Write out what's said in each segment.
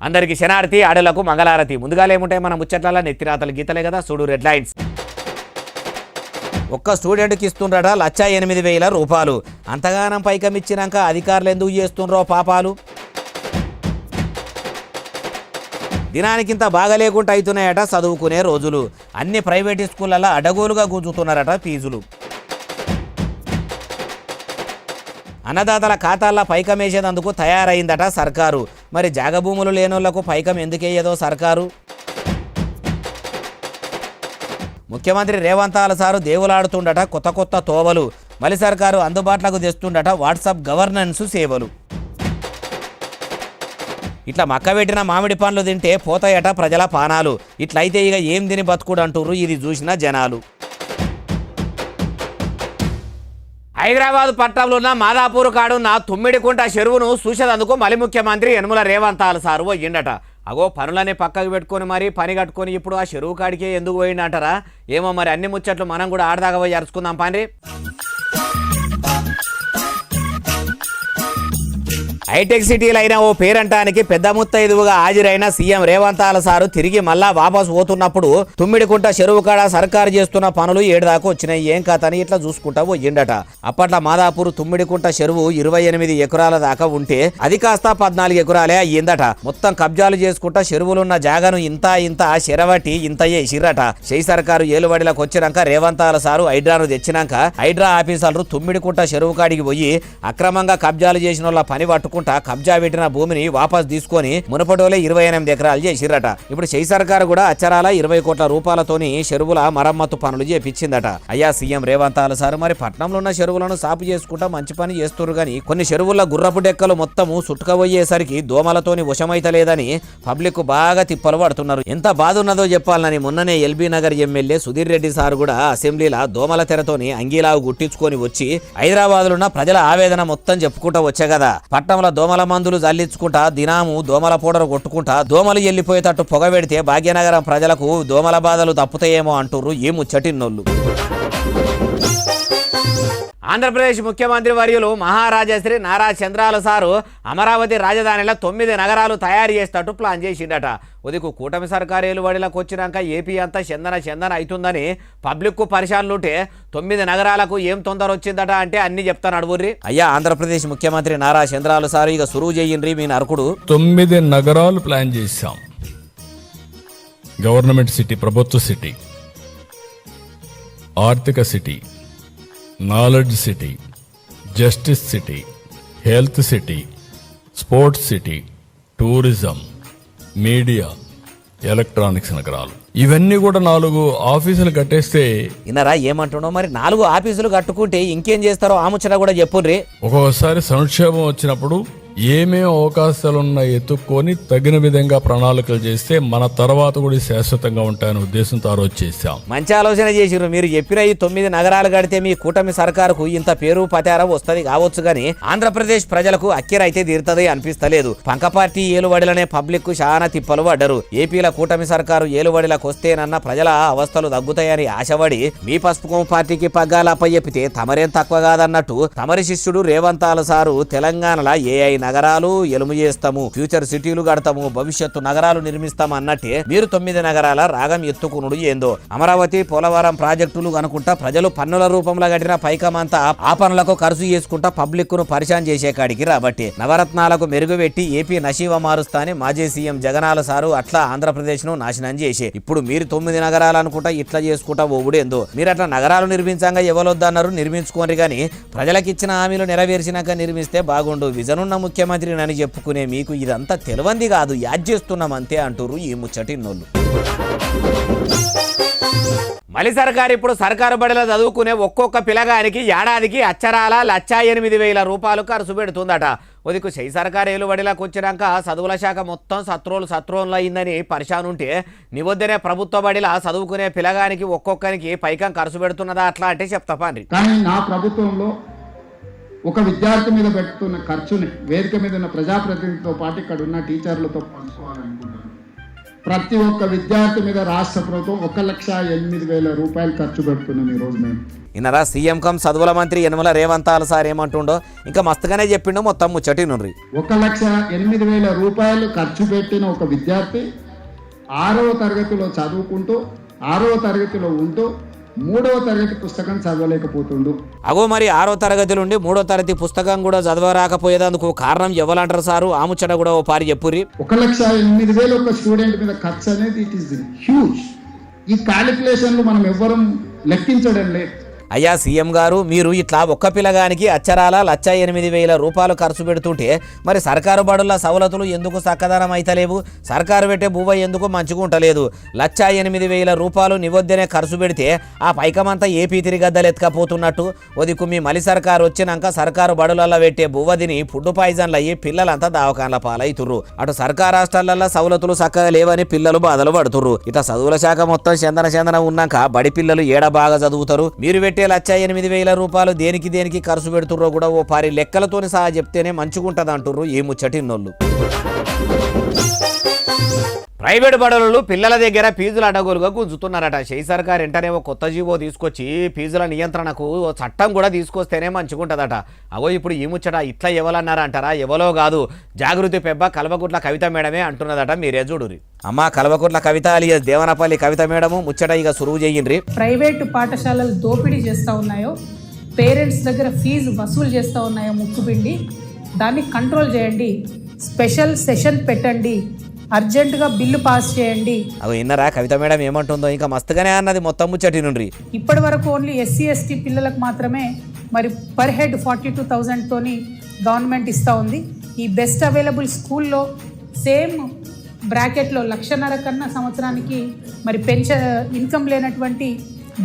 అందరికి శనారతి ఆడలకు మంగళారతి. ముందుగా ఏముంటాయి మన ముచ్చట్ల నెత్తిరాతలు గీతలే కదా, చూడు రెడ్ లైన్స్. ఒక్క స్టూడెంట్కి ఇస్తుండట 1,08,000 రూపాయలు. అంతగానం పైకం ఇచ్చినాక అధికారులు ఎందుకు చేస్తుండ్రో పాపాలు. దినానికింత బాగా లేకుండా అవుతున్నాయట చదువుకునే రోజులు. అన్ని ప్రైవేట్ స్కూళ్ళల్లో అడగోలుగా గుంజుతున్నారట ఫీజులు. అన్నదాతల ఖాతాల్లో పైకం వేసేందుకు తయారైందట సర్కారు. మరి జాగభూములు లేనోళ్లకు పైకం ఎందుకేయదో సర్కారు. ముఖ్యమంత్రి రేవంత్ సారు దేవులాడుతుండట కొత్త కొత్త తోవలు. మలి సర్కారు అందుబాటులోకి తెస్తుండట వాట్సాప్ గవర్నెన్స్ సేవలు. ఇట్లా మక్కబెట్టిన మామిడి పండ్లు తింటే పోతాయట ప్రజల పానాలు. ఇట్లయితే ఇక ఏం తిని బతుకుడు అంటుర్రు ఇది చూసిన జనాలు. హైదరాబాద్ పట్టణంలో ఉన్న మాదాపూర్ కాడున్న తుమ్మిడికుంట చెరువును చూసేందుకు మలి ముఖ్యమంత్రి యనమల రేవంత్ సారు పోయిండట. అగో పనులనే పక్కకు పెట్టుకొని మరి పని కట్టుకొని ఇప్పుడు ఆ చెరువు కాడికే ఎందుకు పోయిండంటారా ఏమో. మరి అన్ని ముచ్చట్లు మనం కూడా ఆడదాకా పోయి అరుచుకుందాం పాండ్రి. హైటెక్ సిటీలు అయిన ఓ పేరంటానికి పెద్ద ముత్తైదువుగా హాజరైన సీఎం రేవంత్ సారు తిరిగి మళ్ళా వాపసు పోతున్నప్పుడు తుమ్మిడికుంట చెరువు కాడ సర్కారు చేస్తున్న పనులు ఏడుదాకా వచ్చినాయి. ఏం కథని ఇట్లా చూసుకుంటా పోయిండట. అప్పట్లో మాదాపూర్ తుమ్మిడికుంట చెరువు 28 ఎకరాల దాకా ఉంటే అది కాస్త 14 ఎకరాలే అయ్యిందట. మొత్తం కబ్జాలు చేసుకుంటా చెరువులున్న జాగను ఇంత చెరవటి ఇంత చేసిర్రట. చేయి సర్కారు ఏలుబడిలోకి వచ్చినాక రేవంత్ సారు హైడ్రాను తెచ్చినాక హైడ్రా ఆఫీసర్లు తుమ్మిడికుంట చెరువు కాడికి పోయి అక్రమంగా కబ్జాలు చేసిన వాళ్ళ పని పట్టుకుంటా కబ్జా పెట్టిన భూమిని వాపస్ తీసుకొని మునపటోలే 28 ఎకరాలు చేసిర్రట. ఇప్పుడు చేయి సర్కారు కూడా అచ్చరాల 20 కోట్ల రూపాయలతోని చెరువుల మరమ్మత్తు పనులు చేపించిందట. అయ్యా సీఎం రేవంత్ సారు మరి పట్నంలో ఉన్న చెరువులను సాపు చేసుకుంటా మంచి పని చేస్తున్నారు గాని కొన్ని చెరువుల గుర్రపు డెక్కలు మొత్తము సుట్టుకపోయేసరికి దోమలతోని వశమైతలేదని పబ్లిక్ బాగా తిప్పలు పడుతున్నారు. ఎంత బాధ ఉన్నదో చెప్పాలని మొన్ననే LB Nagar MLA Sudheer Reddy sir కూడా అసెంబ్లీలో దోమల తెరతోని అంగీలావు గుట్టించుకొని వచ్చి హైదరాబాద్ లో ఉన్న ప్రజల ఆవేదన మొత్తం చెప్పుకుంటా వచ్చే కదా. పట్నంలో దోమల మందులు జల్లించుకుంటా దినాము దోమల పౌడర్ కొట్టుకుంటా దోమలు వెళ్ళిపోయేటట్టు పొగ పెడితే భాగ్యనగరం ప్రజలకు దోమల బాధలు తప్పుతాయేమో అంటుర్రు ఈ ముచ్చటిన్నోళ్ళు. ఆంధ్రప్రదేశ్ ముఖ్యమంత్రి వర్యులు మహారాజశ్రీ నారా చంద్రాల సారు అమరావతి రాజధానిలో 9 నగరాలు తయారు చేసేటట్టు ప్లాన్ చేసిండట. ఉదికు కూటమి సర్కారు ఏలుబడిలోకి వచ్చినాక ఏపీ అంతా చందన అవుతుందని పబ్లిక్ కు పరిశానులుంటే 9 నగరాలకు ఏం తొందర వచ్చిందట అంటే అన్ని చెప్తాను అడుగుర్రి. అయ్యా ఆంధ్రప్రదేశ్ ముఖ్యమంత్రి నారా చంద్రాల సారు ఇక సురువు చేయండి మీ నరకుడు. 9 నగరాలు ప్లాన్ చేశాం. గవర్నమెంట్ సిటీ, ప్రభుత్వ సిటీ, ఆర్థిక city, knowledge city, justice city, health city, sports city, tourism, media, electronics నగరాలు. ఇవన్నీ కూడా 4 ఆఫీసులు కట్టేస్తే ఇన్నరా ఏమంటున్నావు. మరి 4 ఆఫీసులు కట్టుకుంటే ఇంకేం చేస్తారో ఆ ముచ్చట కూడా చెప్పుర్రి. ఒక్కొక్కసారి సంక్షేమం వచ్చినప్పుడు ఏమేం అవకాశాలున్నా ఎత్తుక్కొని తగిన విధంగా ప్రణాళికలు చేస్తే మన తర్వాత కూడా శాశ్వతంగా ఉంటాయనే ఉద్దేశంతో ఆ రోజు చేశాం. మంచి ఆలోచన చేసిరు. మీరు చెప్పిన ఈ 9 నగరాలు కడితే మీ కూటమి సర్కారుకు ఇంత పేరు పతారం వస్తుంది కావచ్చు గానీ ఆంధ్రప్రదేశ్ ప్రజలకు అక్కిరైతే తీరుతుంది అనిపిస్తలేదు. పంక పార్టీ ఏలుబడిలనే పబ్లిక్ చాలా తిప్పలు పడ్డరు. ఏపీల కూటమి సర్కారు ఏలుబడిలకు వస్తేనన్న ప్రజల అవస్థలు తగ్గుతాయని ఆశపడి మీ పసుపు పార్టీకి పగ్గాలు అప్పచెప్పితే తమరేం తక్కువ కాదన్నట్టు తమరి శిష్యుడు రేవంత్ సారు తెలంగాణలో ఏఐ నగరాలు ఎలుము చేస్తాము, ఫ్యూచర్ సిటీలు కడతాము, భవిష్యత్తు నగరాలు నిర్మిస్తాము అన్నట్టే మీరు 9 నగరాల రాగం ఎత్తుకునుడు ఏందో. అమరావతి పోలవరం ప్రాజెక్టులు అనుకుంటా ప్రజలు పన్నుల రూపంలో కట్టిన పైకమంతా ఆ పనులకు ఖర్చు చేసుకుంటా పబ్లిక్ ను పరిశాన్ చేసే కాడికి రాబట్టి నవరత్నాలకు మెరుగుపెట్టి ఏపీ నశీవ మారుస్తా అని మాజీ సీఎం జగనాల సారు అట్లా ఆంధ్రప్రదేశ్ ను నాశనం చేసే ఇప్పుడు మీరు 9 నగరాలు అనుకుంటా ఇట్లా చేసుకుంటా ఓవుడేందో. మీరు అట్లా నగరాలు నిర్మించంగా ఎవరొద్దన్నారు నిర్మించుకోండి కానీ ప్రజలకు ఇచ్చిన హామీలు నెరవేర్చినాక నిర్మిస్తే బాగుండు. విజన్ ఉన్న ముఖ్యమంత్రి అని చెప్పుకునే మీకు ఇదంతా తెలవంది కాదు, యాడ్ చేస్తున్నామంతే అంటారు ఈ ముచ్చటిన్నోళ్ళు. మలి సర్కారు ఇప్పుడు సర్కారు బడిలో చదువుకునే ఒక్కొక్క పిల్లగానికి ఏడాదికి అచ్చరాల 1,08,000 రూపాయలు ఖర్చు పెడుతుందట. ఉదికు చేయి సర్కారు ఏలుబడిలోకి వచ్చినాక చదువుల శాఖ మొత్తం సత్రోలు అయిందని పరిశానుంటే నివద్దనే ప్రభుత్వ బడిలా చదువుకునే పిల్లగానికి ఒక్కొక్కరికి పైకం ఖర్చు పెడుతున్నదా అట్లా అంటే చెప్తా పాండ్రి. కానీ నా ప్రభుత్వంలో ఒక విద్యార్థి మీద పెడుతున్న ఖర్చుని వేదిక మీద ఉన్న ప్రజాప్రతినిధితో పాటు ఇక్కడ ఉన్న టీచర్లతో పంచుకోవాలనుకుంటున్నాను. ప్రతి ఒక్క విద్యార్థి మీద రాష్ట్ర ప్రభుత్వం 1,08,000 రూపాయలు ఖర్చు పెడుతున్నాం ఈరోజు మేము. ఇన్నరా సీఎం కమ్ చదువుల మంత్రి యనమల రేవంతాల సార్ ఏమంటుండో ఇంకా మస్తుగానే చెప్పిండు, మొత్తం ముచ్చటినుండ్రి. 1,08,000 రూపాయలు ఖర్చు పెట్టిన ఒక విద్యార్థి 6వ తరగతిలో చదువుకుంటూ 6వ తరగతిలో ఉంటూ 3వ తరగతి పుస్తకం చదవలేకపోతుండు. అగో మరి 6వ తరగతి నుండి 3వ తరగతి పుస్తకం కూడా చదవరాకపోయేందుకు కారణం ఎవరంటారు సారు? ఆ ముచ్చట కూడా ఓ పారి చెప్పుర్రి. 1,08,000 ఒక స్టూడెంట్ మీద ఖర్చు అనేది ఇట్ ఈస్ హ్యూజ్. ఈ క్యాలిక్యులేషన్లు మనం ఎవ్వరం లెక్కించడం లేదు. అయ్యా సీఎం గారు, మీరు ఇట్లా ఒక్క పిల్లగానికి అచ్చరాల 1,08,000 రూపాయలు ఖర్చు పెడుతుంటే మరి సర్కారు బడుల సవలతులు ఎందుకు చక్కదనం అయితలేవు? సర్కారు పెట్టే బువ్వ ఎందుకు మంచిగా ఉంటలేదు? 1,08,000 రూపాయలు నివద్దనే ఖర్చు పెడితే ఆ పైకమంతా ఏపీ తిరిగద్దలు ఎత్తుకపోతున్నట్టు ఒదికు మీ మలి సర్కారు వచ్చినాక సర్కారు బడులలో పెట్టే బువ్వ తిని ఫుడ్ పాయిజన్లు అయ్యి పిల్లలంతా దావకాన్ల పాలవుతుర్రు. అటు సర్కారు రాష్ట్రాలలో సవలతులు చక్కగా లేవని పిల్లలు బాధలు పడుతుర్రు. ఇట చదువుల శాఖ మొత్తం చందన ఉన్నాక బడి పిల్లలు ఏడ బాగా చదువుతారు? మీరు పెట్టే 1,08,000 రూపాయలు దేనికి ఖర్చు పెడుతుర్రో కూడా ఓ పారి లెక్కలతోని సహా చెప్తేనే మంచిగుంటది అంటుర్రు ఈ ముచ్చటిన్నోళ్ళు. ప్రైవేటు బడులు పిల్లల దగ్గర ఫీజులు అడ్డగోలుగా గుంజుతున్నారట. షెయి సర్కార్ వెంటనే ఓ కొత్త జీవో తీసుకొచ్చి ఫీజుల నియంత్రణకు ఓ చట్టం కూడా తీసుకొస్తేనే మంచిగుంటదట. అగో ఇప్పుడు ఈ ముచ్చట ఇట్లా ఎవరన్నారా అంటారా? ఎవలో కాదు, జాగృతి పెబ్బ కల్వకుట్ల కవిత మేడమే అంటున్నదట. మీరే చూడురి. అమ్మా కల్వకుట్ల కవిత అలియస్ దేవనపల్లి కవిత మేడము ముచ్చట ఇక సురువు చేయండి. ప్రైవేటు పాఠశాలలు దోపిడీ చేస్తూ ఉన్నాయో, పేరెంట్స్ దగ్గర ఫీజు వసూలు చేస్తూ ఉన్నాయో ముక్కుపిండి, దాన్ని కంట్రోల్ చేయండి. స్పెషల్ సెషన్ పెట్టండి, అర్జెంటుగా బిల్లు పాస్ చేయండి. అవి విన్నరా కవిత మేడం ఏమంటుందో? ఇంకా మస్తుగానే అన్నది మొత్తం ముచ్చటి నుండి. ఇప్పటి వరకు ఓన్లీ SC ST పిల్లలకు మాత్రమే మరి పర్ హెడ్ 42,000 తోని గవర్నమెంట్ ఇస్తూ ఉంది. ఈ బెస్ట్ అవైలబుల్ స్కూల్లో సేమ్ బ్రాకెట్లో 1,50,000 కన్నా సంవత్సరానికి మరి ఇన్కమ్ లేనటువంటి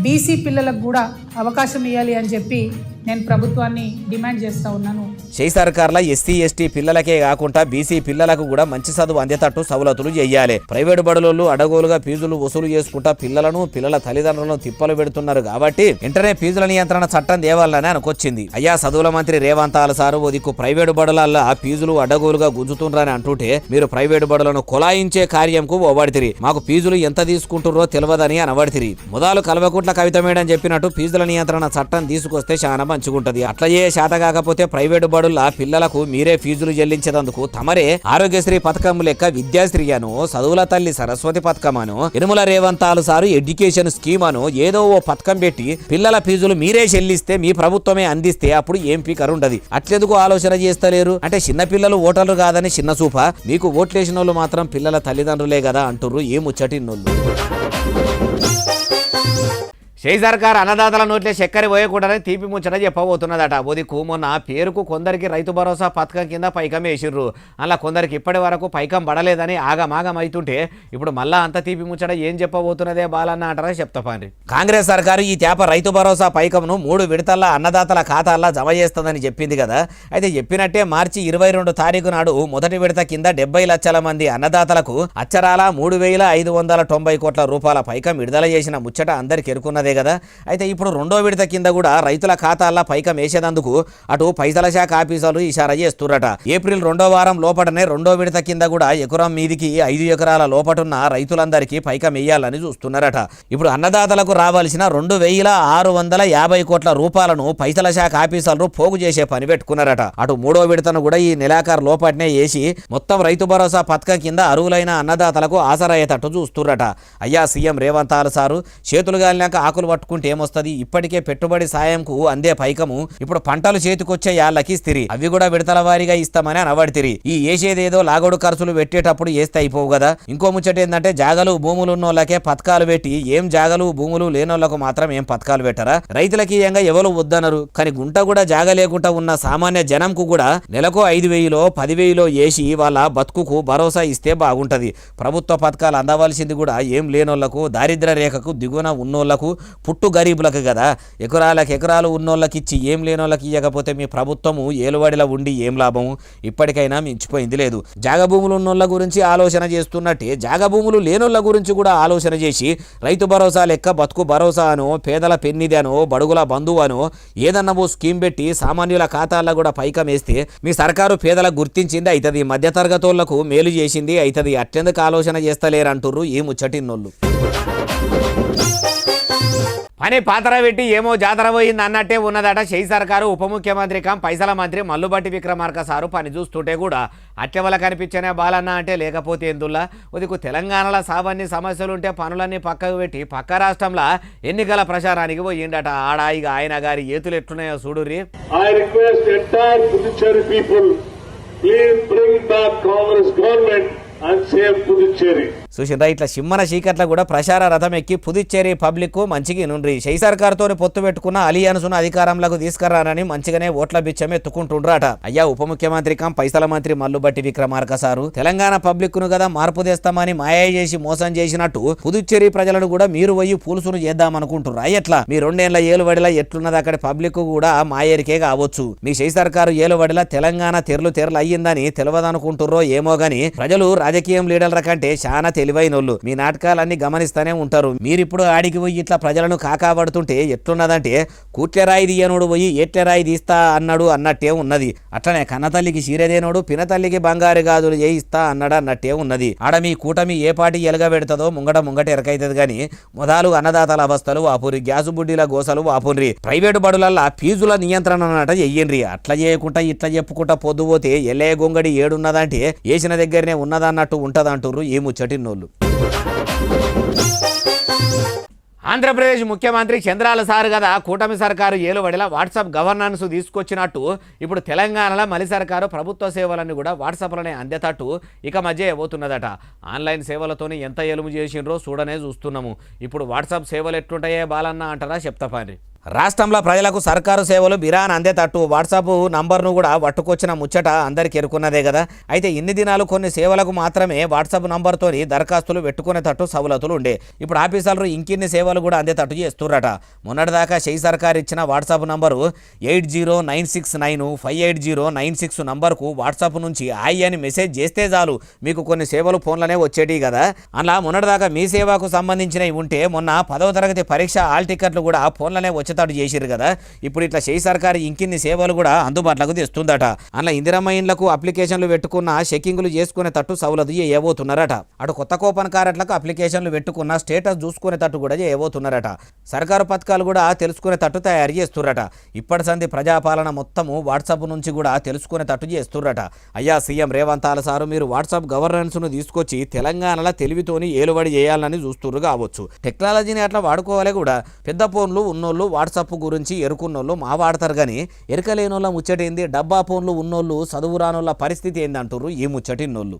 BC పిల్లలకు కూడా అవకాశం ఇవ్వాలి అని చెప్పి నేను ప్రభుత్వాన్ని డిమాండ్ చేస్తూ ఉన్నాను. షెయి సర్కార్ల SC ST పిల్లలకే కాకుండా BC పిల్లలకు కూడా మంచి చదువు అందేటట్టు సవలతులు చేయాలి. ప్రైవేటు బడులు అడగోలుగా ఫీజులు వసూలు చేసుకుంటా పిల్లలను పిల్లల తల్లిదండ్రులను తిప్పలు పెడుతున్నారు కాబట్టి వెంటనే ఫీజుల నియంత్రణ చట్టం దేవాలని అనుకొచ్చింది. అయ్యా చదువుల మంత్రి రేవంతాల సారు ఓ దిక్కు ప్రైవేటు బడులల్లో ఫీజులు అడగోలుగా గుంజుతుండ్రని అంటుంటే మీరు ప్రైవేటు బడులను కొలాయించే కార్యంకు ఓబడితిరి. మాకు ఫీజులు ఎంత తీసుకుంటుర్రో తెలియదని అనబడితిరి. మొదలు కల్వకుట్ల కవిత మేడం చెప్పినట్టు ఫీజుల నియంత్రణ చట్టం తీసుకొస్తే చాలా మంచిగుంటది. అట్లా ఏ శాత కాకపోతే ప్రైవేటు బడుల పిల్లలకు మీరే ఫీజులు చెల్లించేందుకు తమరే ఆరోగ్యశ్రీ పథకం లెక్క విద్యాశ్రీ అను, చదువుల తల్లి సరస్వతి పథకం అను, యనమల రేవంతాలు సారు ఎడ్యుకేషన్ స్కీమ్ అను ఏదో ఓ పథకం పెట్టి పిల్లల ఫీజులు మీరే చెల్లిస్తే మీ ప్రభుత్వమే అందిస్తే అప్పుడు ఏం పీకర్ ఉండదు. అట్లెందుకు ఆలోచన చేస్తలేరు? అంటే చిన్న పిల్లలు ఓటర్లు కాదని చిన్న చూప, మీకు ఓట్లేసిన వాళ్ళు మాత్రం పిల్లల తల్లిదండ్రులే కదా అంటుర్రు ఏ ముచ్చటిన్నోళ్ళు. షెయి సర్కార్ అన్నదాతల నోట్లే చక్కెర పోయకూడదని తీపి ముచ్చట చెప్పబోతున్నదట. బోదికు మొన్న పేరుకు కొందరికి రైతు భరోసా పథకం కింద పైకం వేసిర్రు. అలా కొందరికి ఇప్పటి వరకు పైకం పడలేదని ఆగమాగం అవుతుంటే ఇప్పుడు మళ్ళా అంత తీపి ముచ్చట ఏం చెప్పబోతున్నదే బాలన్న అంటారా చెప్తాపాని. కాంగ్రెస్ సర్కారు ఈ తేప రైతు భరోసా పైకంను 3 విడతల్లో అన్నదాతల ఖాతాల్లో జమ చేస్తుందని చెప్పింది కదా. అయితే చెప్పినట్టే మార్చి 22 తారీఖు నాడు మొదటి విడత కింద 70 లక్షల మంది అన్నదాతలకు అచ్చరాల 3,590 కోట్ల రూపాయల పైకం విడుదల చేసిన ముచ్చట అందరికి ఎరుకున్నది కదా. అయితే ఇప్పుడు రెండో విడత కింద కూడా రైతుల ఖాతాల్లో పైకం వేసేందుకు అటు పైసల శాఖ ఆఫీసర్లు ఇషారా చేస్తురట. ఏప్రిల్ 2వ వారం లోపటనే రెండో విడత కింద కూడా ఎకరం మీదికి 5 ఎకరాల లోపటున్న రైతులందరికీ పైకం వేయాలని చూస్తున్నారట. ఇప్పుడు అన్నదాతలకు రావాల్సిన 2,650 కోట్ల రూపాయలను పైసల శాఖ ఆఫీసర్లు పోగు చేసే పని పెట్టుకున్నారట. అటు మూడో విడతను కూడా ఈ నెలాఖరు లోపటనే వేసి మొత్తం రైతు భరోసా పథకం కింద అర్హులైన అన్నదాతలకు ఆసరయ్యేటట్టు చూస్తురట. అయ్యా సీఎం రేవంతాలు సారు చేతులు గాలినాక ఆకులు పట్టుకుంటే ఏమొస్తుంది? ఇప్పటికే పెట్టుబడి సాయంకు అందే పైకము ఇప్పుడు పంటలు చేతికొచ్చే యాళ్ళకి ఇస్తిరి, అవి కూడా విడతల వారీగా ఇస్తామని అనబడితిరి. ఈ ఏసేదేదో లాగోడు ఖర్చులు పెట్టేటప్పుడు వేస్తే అయిపోవు కదా. ఇంకో ముచ్చట ఏంటంటే జాగలు భూములు ఉన్నోళ్ళకే పథకాలు పెట్టి ఏం జాగలు భూములు లేనోళ్లకు మాత్రం ఏం పథకాలు పెట్టరా? రైతులకి ఏంగా ఎవరు వద్దనరు, కానీ గుంట కూడా జాగ లేకుండా ఉన్న సామాన్య జనంకు కూడా నెలకు 5,000 10,000 వేసి వాళ్ళ బతుకుకు భరోసా ఇస్తే బాగుంటది. ప్రభుత్వ పథకాలు అందవలసింది కూడా ఏం లేనోళ్లకు, దారిద్ర రేఖకు దిగువన ఉన్నోళ్లకు, పుట్టు గరీబులకు కదా. ఎకరాలు ఉన్నోళ్ళకి ఇచ్చి ఏం లేనోళ్ళకి ఇవ్వకపోతే మీ ప్రభుత్వము ఏలువాడిలో ఉండి ఏం లాభము? ఇప్పటికైనా మించిపోయింది లేదు. జాగభూములు ఉన్నోళ్ళ గురించి ఆలోచన చేస్తున్నట్టే జాగభూములు లేనోళ్ళ గురించి కూడా ఆలోచన చేసి రైతు భరోసా లెక్క బతుకు భరోసా అనో, పేదల పెన్నిది అనో, బడుగుల బంధువు అనో ఏదన్నవో స్కీమ్ పెట్టి సామాన్యుల ఖాతాల్లో కూడా పైకం వేస్తే మీ సర్కారు పేదలకు గుర్తించింది అవుతుంది, మధ్యతరగతోళ్లకు మేలు చేసింది అవుతుంది. అట్టెందుకు ఆలోచన చేస్తలేరంటుర్రు ఈ ముచ్చటిన్నోళ్ళు. పని పాతర పెట్టి ఏమో జాతర పోయింది అన్నట్టే ఉన్నదట షెయి సర్కారు ఉప ముఖ్యమంత్రి పైసల మంత్రి మల్లుబట్టి విక్రమార్క సారు పని చూస్తుంటే కూడా అట్టెవల కనిపించనే బాలన్న అంటే లేకపోతే ఎందుల్లా ఉదికు తెలంగాణలో సావన్నీ సమస్యలుంటే పనులన్నీ పక్కకు పెట్టి పక్క రాష్ట్రంలో ఎన్నికల ప్రచారానికి పోయిండట. ఆడ ఇక ఆయన గారి ఏతులు ఎట్లున్నాయో చూడుర్రి. I request entire Puducherry people, please bring back Congress government and save Puducherry. చూసిండ్రా ఇట్లా సిమ్మన చీకట్ల కూడా ప్రచార రథం ఎక్కి పుదుచ్చేరి పబ్లిక్ మంచిగా నుండ్రి. షెయి సర్కార్తో పొత్తు పెట్టుకున్న అలియన్స్ను అధికారంలోకి తీసుకురానని మంచిగానే ఓట్ల బిచ్చం ఎత్తుకుంటుండ్రాట. అయ్యా ఉప ముఖ్యమంత్రి పైసల మంత్రి మల్లుబట్టి విక్రమార్క సారు తెలంగాణ పబ్లిక్ ను కదా మార్పు తెస్తామని మాయ చేసి మోసం చేసినట్టు పుదుచ్చేరి ప్రజలను కూడా మీరు పోయి పూలుసును చేద్దామనుకుంటున్నారు. ఎట్లా మీ 2 ఏళ్ల ఏలుబడిలా ఎట్లున్నది అక్కడి పబ్లిక్ కూడా మాయేరికే కావచ్చు. మీ షెయి సర్కారు ఏలుబడిలా తెలంగాణ తెరలు అయ్యిందని తెలియదనుకుంటుర్రో ఏమో గాని ప్రజలు రాజకీయం లీడర్ల కంటే చాలా తెలివైనోళ్ళు. మీ నాటకాలన్నీ గమనిస్తూనే ఉంటారు. మీరిప్పుడు ఆడికి పోయి ఇట్లా ప్రజలను కాకాబడుతుంటే ఎట్లున్నదంటే కూట్లెరాయి తీయనోడు పోయి ఏట్లెరాయి తీస్తా అన్నాడు అన్నట్టే ఉన్నది. అట్లనే కన్నతల్లికి చీరదేనోడు పినతల్లికి బంగారు గాజులు చేయిస్తా అన్నాడు అన్నట్టే ఉన్నది. ఆడ మీ కూటమి ఏ పాటి ఎలగబెడతదో ముంగట ఎరకైతుంది గాని మొదలు అన్నదాతల అవస్థలు వాపురి, గ్యాసు బుడ్డీల గోసలు వాపుర్రి, ప్రైవేటు బడులల్లా ఫీజుల నియంత్రణ అన్నట చెయ్యండ్రి. అట్లా చేయకుండా ఇట్లా చెప్పుకుంటా పొద్దుపోతే ఎల్లే గొంగడి ఏడున్నదంటే వేసిన దగ్గరనే ఉన్నదన్నట్టు ఉంటదంటుర్రు ఈ ముచ్చటిన్నోళ్ళు. ఆంధ్రప్రదేశ్ ముఖ్యమంత్రి చంద్రాల సార్ కదా కూటమి సర్కారు ఏలుబడిలా వాట్సాప్ గవర్నెన్స్ తీసుకొచ్చినట్టు ఇప్పుడు తెలంగాణలో మలి సర్కారు ప్రభుత్వ సేవలన్నీ కూడా వాట్సాప్లోనే అందేటట్టు ఇక మధ్య పోతున్నదట. ఆన్లైన్ సేవలతోని ఎంత ఎలుము చేసిండ్రో చూడనే చూస్తున్నాము. ఇప్పుడు వాట్సాప్ సేవలు ఎట్లుంటాయే బాలన్న అంటారా చెప్తాపారి. రాష్ట్రంలో ప్రజలకు సర్కారు సేవలు బిరాన్ అందేటట్టు వాట్సాప్ నంబర్ను కూడా పట్టుకొచ్చిన ముచ్చట అందరికి ఎరుకున్నదే కదా. అయితే ఇన్ని దినాలు కొన్ని సేవలకు మాత్రమే వాట్సాప్ నంబర్తోని దరఖాస్తులు పెట్టుకునేటట్టు సవలతులు ఉండే. ఇప్పుడు ఆఫీసర్లు ఇంకిన్ని సేవలు కూడా అందేటట్టు చేస్తుర్రట. మొన్నటిదాకా షెయి సర్కార్ ఇచ్చిన వాట్సాప్ నంబరు 8096958096 నంబర్కు వాట్సాప్ నుంచి హాయ్ అని మెసేజ్ చేస్తే చాలు మీకు కొన్ని సేవలు ఫోన్లోనే వచ్చేటివి కదా. అలా మొన్నటిదాకా మీ సేవకు సంబంధించినవి ఉంటే మొన్న 10వ తరగతి పరీక్ష హాల్ టికెట్లు కూడా ఫోన్లోనే వచ్చేటట్టు చేసిరు కదా. ఇప్పుడు ఇట్లా షెయి సర్కారు ఇంకిన్ని సేవలు కూడా అందుబాటులోకి తెస్తుందట. అలా ఇందిరమ్మ ఇండ్లకు అప్లికేషన్లు పెట్టుకున్న చెక్కింగ్లు చేసుకునేటట్టు సౌలతు చేయబోతున్నారట. అటు కొత్త కూపన్ కార్డులకు అప్లికేషన్లు పెట్టుకున్న స్టేటస్ చూసుకునేటట్టు కూడా చేయబోతున్నారట. సర్కారు పథకాలు కూడా తెలుసుకునేటట్టు తయారు చేస్తుర్రట. ఇప్పటి సంది ప్రజాపాలన మొత్తము వాట్సాప్ నుంచి కూడా తెలుసుకునేటట్టు చేస్తుర్రట. అయ్యా సీఎం రేవంత్ సారు మీరు వాట్సాప్ గవర్నెన్స్ను తీసుకొచ్చి తెలంగాణలో తెలివితోని ఏలుబడి చేయాలని చూస్తుర్రు కావచ్చు. టెక్నాలజీని అట్లా వాడుకోవాలి కూడా. పెద్ద ఫోన్లు ఉన్నోళ్ళు వాట్సాప్ గురించి ఎరుకున్నోళ్ళు మా వాడతారు కానీ ఎరకలేనోళ్ళ ముచ్చటేంది, డబ్బా ఫోన్లు ఉన్నోళ్ళు చదువు రానోళ్ళ పరిస్థితి ఏందంటుర్రు ఈ ముచ్చటిన్నోళ్ళు.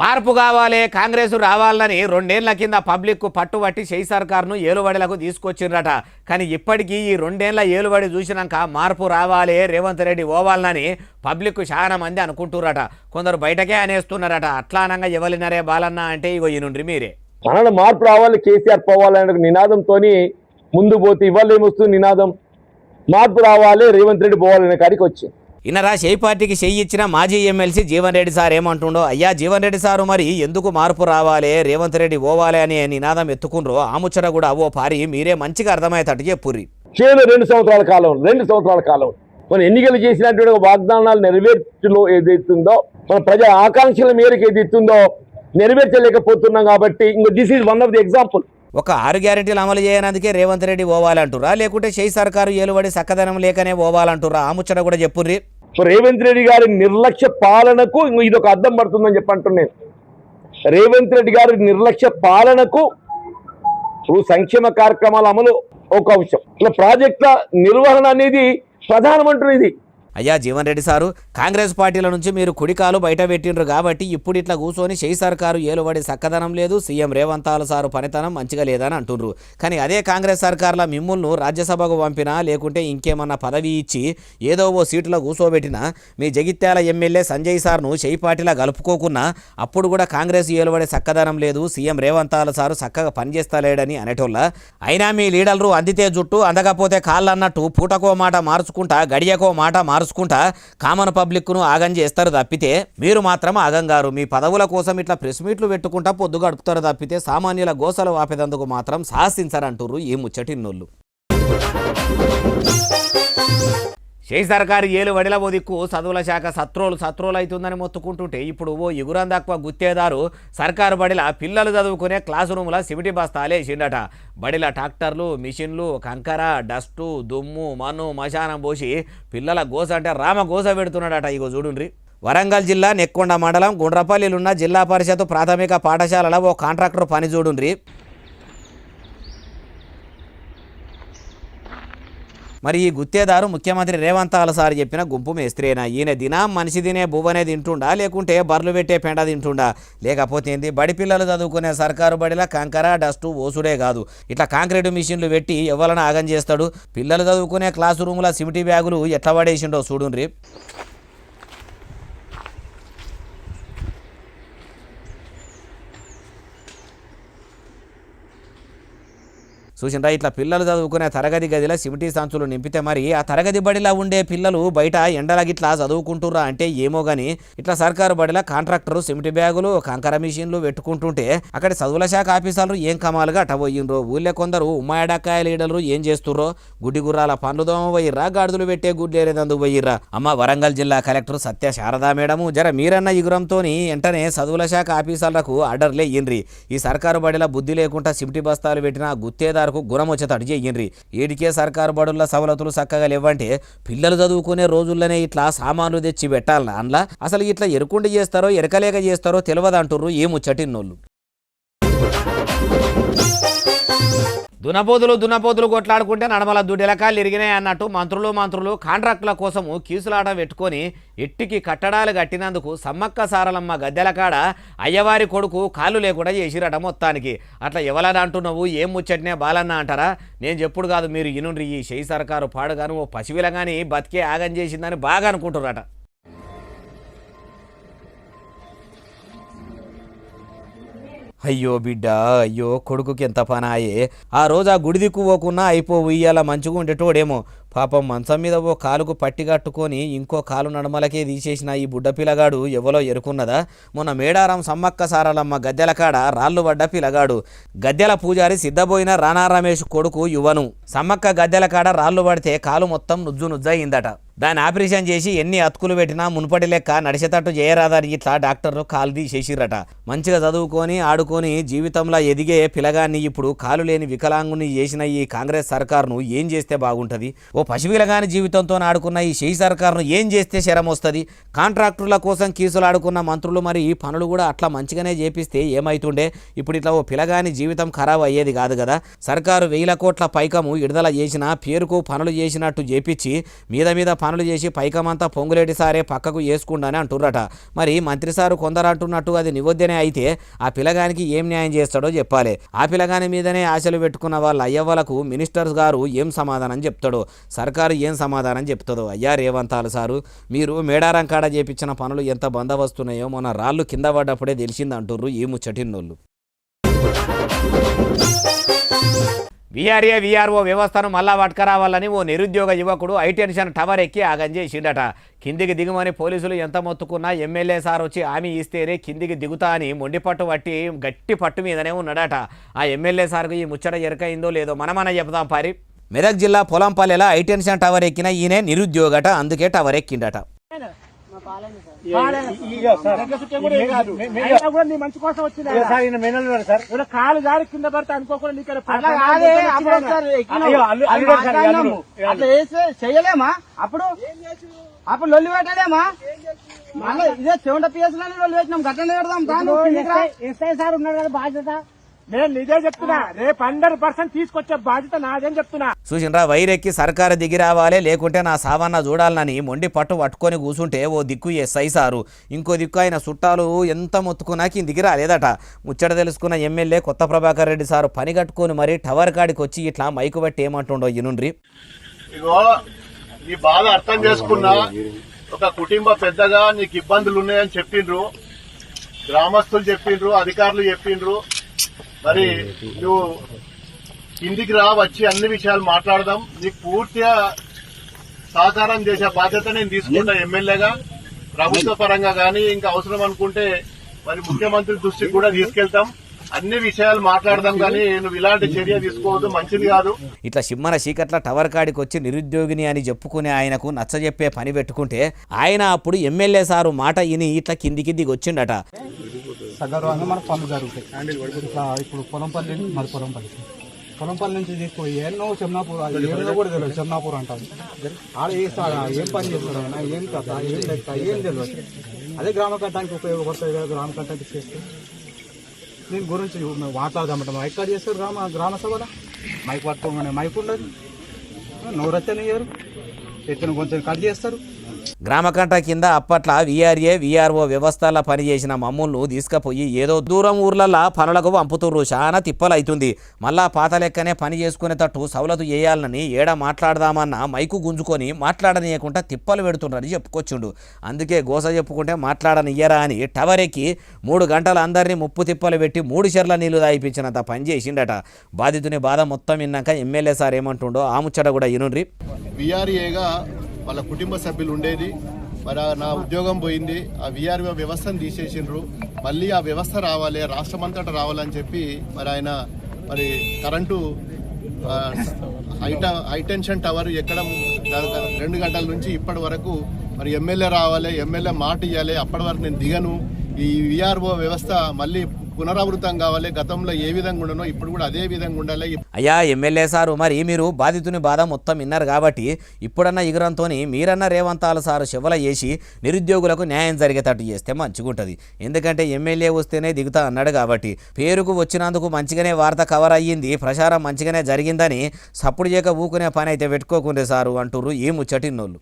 మార్పు కావాలి, కాంగ్రెస్ రావాలని 2 ఏళ్ల కింద పబ్లిక్ పట్టుబట్టి షెయి సర్కార్ను ఏలుబడిలకు తీసుకొచ్చిండ్రట. కానీ ఇప్పటికీ ఈ 2 ఏళ్ల ఏలుబడి చూసినాక మార్పు రావాలి, రేవంత్ రెడ్డి ఓవాలని పబ్లిక్ చాలా మంది అనుకుంటుర్రట. కొందరు బయటకే అనేస్తున్నారట. అట్లా అనంగా ఎవరినరే బాలన్న అంటే ఇగో ఈ నుండి మీరే మనలో మార్పు రావాలి, కేసీఆర్ పోవాలనే నినాదంతో ముందు పోతే ఇవాళ ఏమొస్తుంది నినాదం, మార్పు రావాలి రేవంత్ రెడ్డి పోవాలనే కాడికి వచ్చింది. ఇన్నరా షెయి పార్టీకి షెయి ఇచ్చిన మాజీ ఎమ్మెల్సీ జీవన్ రెడ్డి సార్ ఏమంటుండో. అయ్యా జీవన్ రెడ్డి సారు మరి ఎందుకు మార్పు రావాలి, రేవంత్ రెడ్డి పోవాలి అనే నినాదం ఎత్తుకుండ్రో ఆ ముచ్చట కూడా అవో పారి మీరే మంచిగా అర్థమయ్యేటట్టు చెప్పుర్రి. 2 సంవత్సరాల కాలం మన ఎన్నికలు చేసినటువంటి వాగ్దానాలు నెరవేర్చులో ఏదైతుందో, మన ప్రజా ఆకాంక్షల మేరకు ఏదైతుందో నెరవేర్చలేకపోతున్నాం. కాబట్టి ఇంకా this is one of the example. ఒక 6 గ్యారెంటీలు అమలు చేయనందుకే రేవంత్ రెడ్డి పోవాలంటురా, లేకుంటే షెయి సర్కారు ఏలుబడి సక్కదనం లేకనే పోవాలంటురా ఆ ముచ్చట కూడా చెప్పుర్రి. రేవంత్ రెడ్డి గారి నిర్లక్ష్య పాలనకు ఇది ఒక అర్థం పడుతుందని చెప్పంటున్నాను. రేవంత్ రెడ్డి గారి నిర్లక్ష్య పాలనకు సంక్షేమ కార్యక్రమాల అమలు ఒక అంశం, ఇలా ప్రాజెక్టుల నిర్వహణ అనేది ప్రధానమంటున్నది. ఇది అయ్యా జీవన్ రెడ్డి సారు కాంగ్రెస్ పార్టీల నుంచి మీరు కుడికాలు బయట పెట్టిండ్రు కాబట్టి ఇప్పుడు ఇట్లా కూర్చొని షెయి సర్కారు ఏలుబడి సక్కదనం లేదు, సీఎం రేవంత్ సారు పనితనం మంచిగా లేదని అంటుండ్రు. కానీ అదే కాంగ్రెస్ సర్కార్ల మిమ్ములను రాజ్యసభకు పంపినా లేకుంటే ఇంకేమన్నా పదవి ఇచ్చి ఏదో ఓ సీటులో కూర్చోబెట్టినా మీ జగిత్యాల ఎమ్మెల్యే సంజయ్ సార్ను షెయి పార్టీలా కలుపుకోకున్నా అప్పుడు కూడా కాంగ్రెస్ ఏలుబడి సక్కదనం లేదు, సీఎం రేవంత్ సారు చక్కగా పనిచేస్తలేడని అనేటోళ్ళ. అయినా మీ లీడర్లు అందితే జుట్టు అందకపోతే కాళ్ళు అన్నట్టు పూటకో మాట మార్చుకుంటా గడియకో మాట మార్చుకుంటా కామన్ పబ్లిక్ను ఆగం చేస్తారు తప్పితే మీరు మాత్రం ఆగం గారు. మీ పదవుల కోసం ఇట్లా ప్రెస్ మీట్లు పెట్టుకుంటా పొద్దు గడుపుతారు తప్పితే సామాన్యుల గోసలు వాపేదందుకు మాత్రం సాహసించరంటుర్రు ఈ ముచ్చటిన్నోళ్ళు. షేయ్ సర్కారు ఏలు వడిల ఓ దిక్కు చదువుల శాఖ సత్రోలు అవుతుందని మొత్తుకుంటుంటే ఇప్పుడు ఓ ఎగురందక్కువ గుత్తేదారు సర్కారు బడిల పిల్లలు చదువుకునే క్లాసు రూముల సిమిటి బస్తాలేసిండట. బడిల ట్రాక్టర్లు, మిషన్లు, కంకర, డస్టు, దుమ్ము, మన్ను, మశానం పోసి పిల్లల గోస అంటే రామ గోస పెడుతున్నాడట. ఇగో చూడుండ్రి. వరంగల్ జిల్లా నెక్కొండ మండలం గుండ్రపల్లిలున్న జిల్లా పరిషత్ ప్రాథమిక పాఠశాలలో ఓ కాంట్రాక్టర్ పని చూడుండ్రి. మరి ఈ గుత్తేదారు ముఖ్యమంత్రి రేవంత్ సార్ చెప్పిన గుంపు మేస్త్రేనా? ఈయన దినం మనిషి తినే బువ్వనే తింటుండా, లేకుంటే బర్లు పెట్టే పెండ తింటుండా, లేకపోతే ఏంది బడి పిల్లలు చదువుకునే సర్కారు బడిలా కంకర, డస్టు ఓసుడే కాదు ఇట్లా కాంక్రీటు మిషన్లు పెట్టి ఎవరైనా ఆగం చేస్తాడు. పిల్లలు చదువుకునే క్లాసు రూముల సిమిటి బ్యాగులు ఎట్లా పడేసిండో చూడుండ్రి. చూసిండ్రా, ఇట్లా పిల్లలు చదువుకునే తరగతి గదిలో సిమిటి సంచులు నింపితే మరి ఆ తరగతి బడిలో ఉండే పిల్లలు బయట ఎండల గిట్లా చదువుకుంటుర్రా అంటే ఏమో గాని ఇట్లా సర్కారు బడిలో కాంట్రాక్టరు సిమిటి బ్యాగులు, కంకర మిషన్లు పెట్టుకుంటుంటే అక్కడ చదువుల శాఖ ఆఫీసర్లు ఏం కమాలుగా అటపోయిండ్రో. ఊళ్ళో కొందరు ఉమ్మాయడక్కాయ లీడర్లు ఏం చేస్తుర్రో, గుడ్డి గుర్రాల పండ్లు దోమ పోయిర్రా, గాడిదలు పెట్టే గుడ్లేరేదందుకు పోయిర్రా. అమ్మ వరంగల్ జిల్లా కలెక్టర్ సత్య శారదా మేడము జర మీరన్న ఇగురంతోని వెంటనే చదువుల శాఖ ఆఫీసర్లకు ఆర్డర్లే ఇయ్యండ్రి. ఈ సర్కారు బడిలో బుద్ధి లేకుండా సిమిటి బస్తాలు పెట్టిన గుత్తేదారు గుణం వచ్చేటట్టు చెయ్యండ్రి. ఏడికే సర్కారు బడుల సవలతులు చక్కగా లేవంటే పిల్లలు చదువుకునే రోజుల్లోనే ఇట్లా సామాన్లు తెచ్చి పెట్టాలన్నా అందులో అసలు ఇట్లా ఎరుకుండి చేస్తారో ఎరకలేక చేస్తారో తెలియదంటుర్రు ఏ ముచ్చటిన్నోళ్ళు. దున్నపోతులు కొట్లాడుకుంటే నడమల దుడ్డెలకాయలు ఇరిగినాయి అన్నట్టు మంత్రులు కాంట్రాక్టుల కోసము కీసులాట పెట్టుకొని ఎట్టికి కట్టడాలు కట్టినందుకు సమ్మక్క సారలమ్మ గద్దెల కాడ అయ్యవారి కొడుకు కాళ్ళు లేకుండా చేసిరట మొత్తానికి. అట్లా ఎవలని అంటున్నావు, ఏం ముచ్చటినే బాలన్న అంటారా? నేను చెప్పుడు కాదు, మీరు ఇనుండ్రి. ఈ షేయ్ సర్కారు పాడుగాను ఓ పసివిల కానీ బతికే ఆగం చేసిందని బాగా అనుకుంటున్నారట. అయ్యో బిడ్డ, అయ్యో కొడుకుకి ఎంత పనాయే. ఆ రోజు ఆ గుడి దిక్కు పోకున్నా అయిపోవు, ఇయ్యాల మంచిగా ఉండేటోడేమో. పాపం మంచం మీద ఓ కాలుకు పట్టి కట్టుకొని ఇంకో కాలు నడమలకే తీసేసిన ఈ బుడ్డ పిల్లగాడు ఎవలో ఎరుకున్నదా? మొన్న మేడారం సమ్మక్క సారలమ్మ గద్దెల కాడ రాళ్ళు పడ్డ పిల్లగాడు. గద్దెల పూజారి సిద్ధబోయిన రానా రమేష్ కొడుకు యువను. సమ్మక్క గద్దెల కాడ రాళ్ళు పడితే కాలు మొత్తం నుజ్జయిందట. దాన్ని ఆపరేషన్ చేసి ఎన్ని అతుకులు పెట్టినా మునుపటి లెక్క నడిచేటట్టు చేయరాదని ఇట్లా డాక్టర్లు కాలు తీసేసిరట. మంచిగా చదువుకొని ఆడుకొని జీవితంలో ఎదిగే పిల్లగాన్ని ఇప్పుడు కాలు లేని వికలాంగుని చేసిన ఈ కాంగ్రెస్ సర్కారును ఏం చేస్తే బాగుంటుంది? ఓ పసిపిల్లగాని జీవితంతో ఆడుకున్న ఈ షేయ్ సర్కారును ఏం చేస్తే శరం వస్తుంది? కాంట్రాక్టర్ల కోసం కీసులు ఆడుకున్న మంత్రులు మరి ఈ పనులు కూడా అట్లా మంచిగానే చేపిస్తే ఏమైతుండే? ఇప్పుడు ఇట్లా ఓ పిల్లగాని జీవితం ఖరాబ్ అయ్యేది కాదు కదా. సర్కారు 1000 కోట్ల పైకము విడుదల చేసిన పేరుకు పనులు చేసినట్టు చేపించి మీద పనులు చేసి పైకమంతా పొంగులేటి సారే పక్కకు వేసుకుండానే అంటుర్రట. మరి మంత్రి సారు కొందరు అంటున్నట్టు అది నివద్దనే అయితే ఆ పిల్లగానికి ఏం న్యాయం చేస్తాడో చెప్పాలి. ఆ పిల్లగాని మీదనే ఆశలు పెట్టుకున్న వాళ్ళ అయ్యవ్వలకు మినిస్టర్స్ గారు ఏం సమాధానం చెప్తాడో, సర్కారు ఏం సమాధానం చెప్తుందో. అయ్యా రేవంత్ సారు, మీరు మేడారం కాడ చేపించిన పనులు ఎంత బందవస్తున్నాయో మొన్న రాళ్ళు కింద పడ్డప్పుడే తెలిసిందంటుర్రు ఈ ముచ్చటిన్నోళ్ళు. విఆర్ఓ వ్యవస్థను మళ్ళా పట్టుకరావాలని ఓ నిరుద్యోగ యువకుడు హైటెన్షన్ టవర్ ఎక్కి ఆగం చేసిండట. కిందికి దిగుమని పోలీసులు ఎంత మొత్తుకున్నా ఎమ్మెల్యే సార్ వచ్చి హామీ ఇస్తేనే కిందికి దిగుతా అని మొండిపట్టు పట్టి గట్టి పట్టు మీదనే ఉన్నాడట. ఆ ఎమ్మెల్యే సార్కు ఈ ముచ్చట ఎరకైందో లేదో మనమన్నా చెప్దాం పారి. మెదక్ జిల్లా పొలంపల్లెల హైటెన్షన్ టవర్ ఎక్కిన ఈయన నిరుద్యోగట, అందుకే టవర్ ఎక్కిండట. కాలు జారి కింద పడితే అనుకోకుండా చెయ్యలేమా? అప్పుడు లొల్లి పెట్టలేమా? మళ్ళీ ఇదే 70 PS లొల్లి పెట్టినాం, గట్లనే పెడదాం. ఎస్ఐ సార్ ఉన్నాడు కదా బాధ్యత. నేను నిజే చెప్తున్నా, రేపు 100% తీసుకొచ్చే బాధ్యత నాదేం చెప్తున్నా. చూసిండ్రా, వైరెక్కి సర్కారు దిగి రావాలే లేకుంటే నా సావన్న చూడాలని మొండి పట్టు పట్టుకొని కూసుంటే ఓ దిక్కు ఎస్ఐ సారు, ఇంకో దిక్కు ఆయన చుట్టాలు ఎంత మొత్తుకున్నా కిందికి రాలేదట. ముచ్చట తెలుసుకున్న ఎమ్మెల్యే కొత్త ప్రభాకర్ రెడ్డి సారు పని కట్టుకొని మరి టవర్ కాడికి వచ్చి ఇట్లా మైకు బట్టి ఏమంటుండో ఇనుండ్రి. ఇగో ఈ బాధ అర్థం చేసుకున్నా, ఒక కుటుంబ పెద్దగా నీకు ఇబ్బందులు ఉన్నాయని చెప్పిండ్రు, గ్రామస్తులు చెప్పిండ్రు, అధికారులు చెప్పిండ్రు. మరి నువ్వు కిందికి రా, వచ్చి అన్ని విషయాలు మాట్లాడదాం. నీకు పూర్తిగా సహకారం చేసే బాధ్యత నేను తీసుకుంటా ఎమ్మెల్యేగా. ప్రభుత్వ పరంగా కానీ ఇంకా అవసరం అనుకుంటే మరి ముఖ్యమంత్రి దృష్టికి కూడా తీసుకెళ్తాం. అన్ని విషయాలు మాట్లాడదాం కానీ నువ్వు ఇలాంటి చర్య తీసుకోవద్దు, మంచిది కాదు. ఇట్లా సిమ్మన చీకట్ల టవర్ కాడికి వచ్చి నిరుద్యోగిని అని చెప్పుకునే ఆయనకు నచ్చజెప్పే పని పెట్టుకుంటే ఆయన అప్పుడు ఎమ్మెల్యే సారు మాట ఇని ఇట్లా కిందికి దిగొచ్చిండట. సగర్వంగా మన పనులు జరుగుతాయి. ఇట్లా ఇప్పుడు పొలంపల్లి మరి పొలంపల్లి నుంచి తీసుకుపోయి ఎన్నో చెమ్నాపూర్ ఏమో కూడా తెలియదు. చెమ్నాపూర్ అంటారు. ఆడ ఏం పని చేస్తారు ఆయన, ఏం కథ, ఏం లెక్క, ఏం తెలియదు. అదే గ్రామ కట్టానికి ఉపయోగపడుతుంది కదా. గ్రామ కట్టానికి చేస్తే దీని గురించి మాట్లాడదామంట. మైక్ కట్ చేస్తారు గ్రామ సభలో. మైక్ పట్టుకోమని మైక్ ఉండదు, నోరెత్తనియ్యారు, ఎత్తున కొంచెం కట్ చేస్తారు. గ్రామకంట కింద అప్పట్ల వీఆర్ఏ వీఆర్ఓ వ్యవస్థల పనిచేసిన మమ్ములను తీసుకుపోయి ఏదో దూరం ఊర్లల్లా పనులకు పంపుతుర్రు. చాలా తిప్పలైతుంది. మళ్ళా పాత లెక్కనే పని చేసుకునేటట్టు సవలతు చేయాలని ఏడ మాట్లాడదామన్నా మైకు గుంజుకొని మాట్లాడనీయకుండా తిప్పలు పెడుతున్నారని చెప్పుకొచ్చిండు. అందుకే గోస చెప్పుకుంటే మాట్లాడనియ్యరా అని టవర్ ఎక్కి 3 గంటలు అందరినీ ముప్పు తిప్పలు పెట్టి 3 చెర్ల నీళ్లు దాయిపించినంత పని చేసిండట. బాధితుని బాధ మొత్తం విన్నాక ఎమ్మెల్యే సార్ ఏమంటుండో ఆ ముచ్చట కూడా ఇనుండ్రి. విఆర్ఏగా వాళ్ళ కుటుంబ సభ్యులు ఉండేది. మరి నా ఉద్యోగం పోయింది. ఆ విఆర్ఓ వ్యవస్థను తీసేసిండ్రు. మళ్ళీ ఆ వ్యవస్థ రావాలి, రాష్ట్రమంతటా రావాలని చెప్పి మరి ఆయన మరి కరెంటు హైటెన్షన్ టవర్ ఎక్కడం 2 గంటల నుంచి ఇప్పటి వరకు మరి ఎమ్మెల్యే రావాలి, ఎమ్మెల్యే మాట ఇవ్వాలి, అప్పటి వరకు నేను దిగను. ఈ విఆర్ఓ వ్యవస్థ మళ్ళీ పునరావృతం కావాలి. గతంలో ఏ విధంగా ఉండనో ఇప్పుడు కూడా అదే విధంగా ఉండాలి. అయ్యా ఎమ్మెల్యే సారు, మరి మీరు బాధితుని బాధ మొత్తం విన్నారు కాబట్టి ఇప్పుడన్నా ఇగురంతో మీరన్నా రేవంతాల సారు చెవల చేసి నిరుద్యోగులకు న్యాయం జరిగేటట్టు చేస్తే మంచిగుంటుంది. ఎందుకంటే ఎమ్మెల్యే వస్తేనే దిగుతా అన్నాడు కాబట్టి పేరుకు వచ్చినందుకు మంచిగానే వార్త కవర్ అయ్యింది, ప్రచారం మంచిగానే జరిగిందని సప్పుడు చేయక ఊకునే పని అయితే పెట్టుకోకుండే సారు అంటుర్రు ఈ ముచ్చటిన్నోళ్ళు.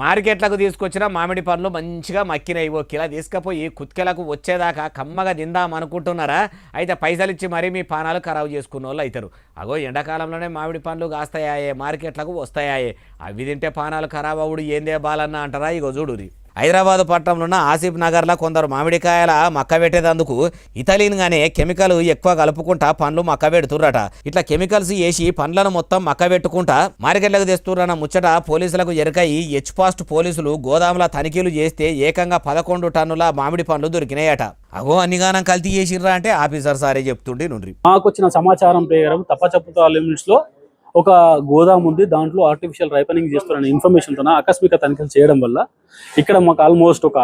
మార్కెట్లకు తీసుకొచ్చిన మామిడి పండ్లు మంచిగా మక్కినాయి. 1 కిలో తీసుకుపోయి కుత్కెలకు వచ్చేదాకా కమ్మగా తిందాం అనుకుంటున్నారా? అయితే పైసలు ఇచ్చి మరీ మీ పానాలు ఖరాబు చేసుకున్న వాళ్ళు అవుతారు. అగో ఎండాకాలంలోనే మామిడి పండ్లు కాస్తాయాయే, మార్కెట్లకు వస్తాయాయే. అవి తింటే పానాలు ఖరాబ్ అవుడు ఏందే బాలన్న అంటారా? ఇగో చూడురి. హైదరాబాద్ పట్టణంలో ఉన్న ఆసిఫ్ నగర్లో కొందరు మామిడికాయల మక్క పెట్టేందుకు ఇథలిన్గానే కెమికల్ ఎక్కువ కలుపుకుంటా పండ్లు మక్క పెడుతుర్రట. ఇట్లా కెమికల్స్ వేసి పండ్లను మొత్తం మక్క పెట్టుకుంటా మార్కెట్లకు తెస్తుర్రన్న ముచ్చట పోలీసులకు ఎరకయి హెచ్పాస్ట్ పోలీసులు గోదాముల తనిఖీలు చేస్తే ఏకంగా 11 టన్నుల మామిడి పండ్లు దొరికినాయట. అగో అన్నిగానం కల్తీ చేసిర్రా అంటే ఆఫీసర్ సారే చెప్తుండే నుండి. మాకు వచ్చిన సమాచారం ప్రకారం తప్పచప్పుతా లిమిట్స్ లో ఒక గోదాం ఉంది, దాంట్లో ఆర్టిఫిషియల్ రైపనింగ్ చేస్తున్న ఇన్ఫర్మేషన్ తో ఆకస్మిక తనిఖీలు చేయడం వల్ల ఇక్కడ మాకు ఆల్మోస్ట్ ఒక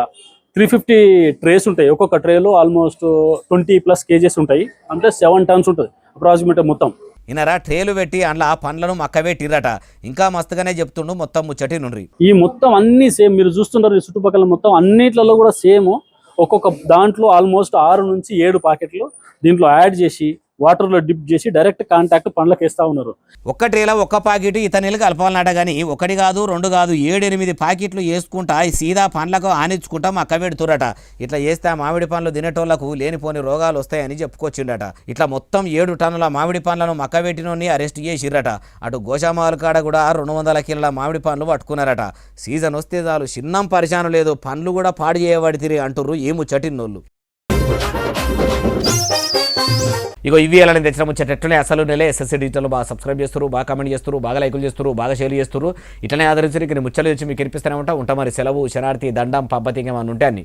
350 ట్రేస్ ఉంటాయి. ఒక్కొక్క ట్రేలో ఆల్మోస్ట్ 20+ కేజెస్ ఉంటాయి. అంటే 7 టన్స్ ఉంటుంది అప్రాక్సిమేట్ మొత్తం. ఇనరా ట్రేలు పెట్టి అందులో పండ్లను మక్క పెట్టిరట. ఇంకా మస్తుగానే చెప్తుండు మొత్తం ముచ్చటి నుండి. ఈ మొత్తం అన్ని సేమ్ మీరు చూస్తున్నారు, చుట్టుపక్కల మొత్తం అన్నిట్లలో కూడా సేమ్. ఒక్కొక్క దాంట్లో ఆల్మోస్ట్ 6 నుంచి 7 ప్యాకెట్లు దీంట్లో యాడ్ చేసి వాటర్లో డిప్ చేసి డైరెక్ట్ కాంటాక్ట్ పండ్లకు వేస్తా ఉన్నారు. ఒక్క ట్రేలో 1 ప్యాకెట్ ఇతనీళ్ళు కలపాలన్నట. కానీ 1 కాదు 2 కాదు 7-8 ప్యాకెట్లు వేసుకుంటా సీదా పండ్లకు ఆనించుకుంటా మక్క పెడుతురట. ఇట్లా చేస్తే మామిడి పండ్లు తినేటోళ్లకు లేనిపోని రోగాలు వస్తాయని చెప్పుకొచ్చిండట. ఇట్లా మొత్తం 7 టన్నుల మామిడి పండ్లను మక్క పెట్టినోని అరెస్ట్ చేసిర్రట. అటు గోషామాల్ కాడ కూడా 200 కిలోల మామిడి పండ్లు పట్టుకున్నారట. సీజన్ వస్తే చాలు చిన్నం పరిశాను లేదు, పండ్లు కూడా పాడు చేయబడితిరి అంటుర్రు ఈ ముచ్చటిన్నోళ్ళు. ఇగో ఇవి అలానే తెచ్చిన ముచ్చటెట్లనే అసలు నెలే ఎస్ఎస్సీ డిజిటల్ బాగా సబ్స్క్రైబ్ చేస్తారు, బాగా కామెంట్ చేస్తారు, బాగా లైకులు చేస్తారు, బాగా షేర్ చేస్తారు. ఇట్లనే ఆదరించి ఇక్కడ ముచ్చలు తెచ్చి మీకు కనిపిస్తూనే ఉంటా. మరి సెలవు, శరార్థి, దండం, పబ్బతి ఇంకేమన్నా ఉంటే అన్ని.